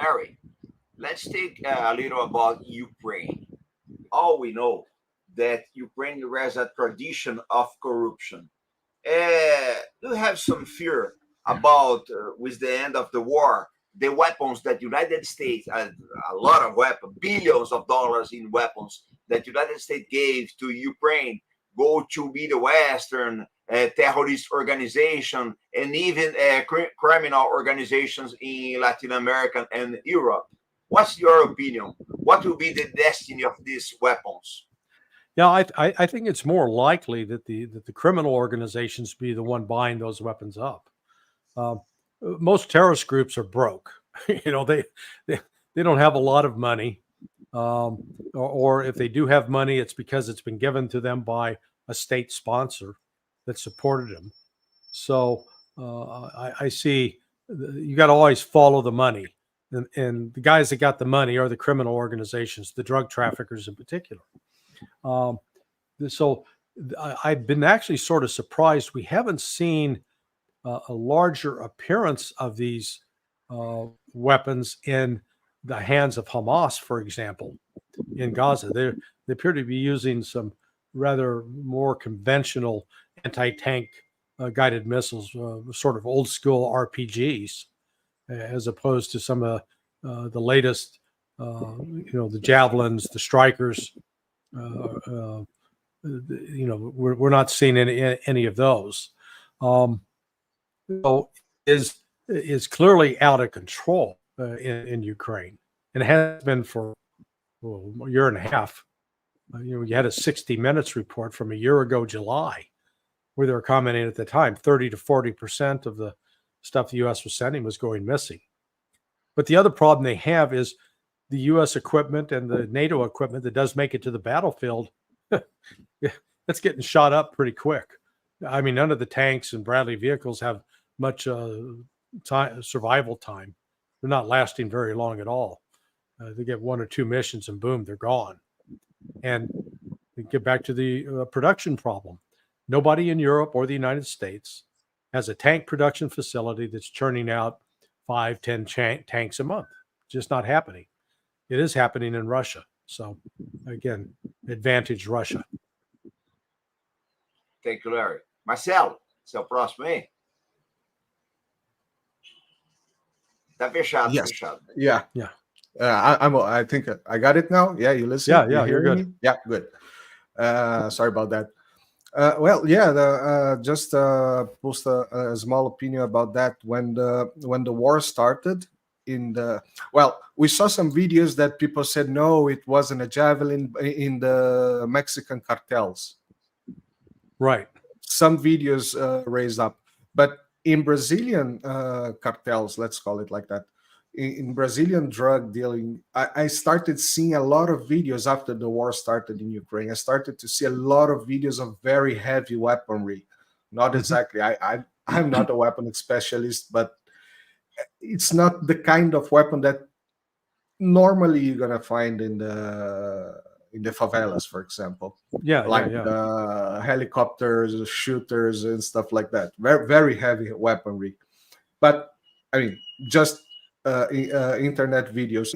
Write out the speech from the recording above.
Larry, let's take a little about Ukraine. All we know that Ukraine has a tradition of corruption. Do you have some fear about, with the end of the war, the weapons that United States, a lot of weapons, billions of dollars in weapons that United States gave to Ukraine, go to be the Western terrorist organization and even criminal organizations in Latin America and Europe? What's your opinion? What will be the destiny of these weapons? Yeah, I think it's more likely that the criminal organizations be the one buying those weapons up. Most terrorist groups are broke. They don't have a lot of money, or if they do have money, it's because it's been given to them by a state sponsor that supported them. So I see you got to always follow the money, and the guys that got the money are the criminal organizations, the drug traffickers in particular. So I've been actually sort of surprised we haven't seen a larger appearance of these weapons in the hands of Hamas, for example, in Gaza. They appear to be using some rather more conventional anti-tank guided missiles, sort of old school RPGs, as opposed to some of the latest, the javelins, the strikers. We're not seeing any of those. So is clearly out of control in Ukraine, and it has been for a year and a half. You had a 60 Minutes report from a year ago, July, where they were commenting at the time 30 to 40% of the stuff the U.S. was sending was going missing. But the other problem they have is the U.S. equipment and the NATO equipment that does make it to the battlefield. That's getting shot up pretty quick. I mean, none of the tanks and Bradley vehicles have much survival time. They're not lasting very long at all. They get one or two missions and boom, they're gone. And we get back to the production problem. Nobody in Europe or the United States has a tank production facility that's churning out 5-10 tanks a month. Just not happening. It is happening in Russia. So again, advantage Russia. Thank you, Larry. Marcelo, esse é o próximo aí? Tá fechado, Yes. fechado. Yeah. I think I got it now. Yeah, you listen? Yeah, you're good. Me? Yeah, good. Sorry about that. Just post a small opinion about that. When the war started, we saw some videos that people said no, it wasn't a javelin in the Mexican cartels. Right. Some videos raised up, but in Brazilian cartels, let's call it like that, in Brazilian drug dealing, I started seeing a lot of videos after the war started in Ukraine. I started to see a lot of videos of very heavy weaponry. Not exactly. I'm not a weapon specialist, but it's not the kind of weapon that normally you're gonna find in the favelas, for example. Helicopters, shooters, and stuff like that. Very, very heavy weaponry. But I mean, just internet videos.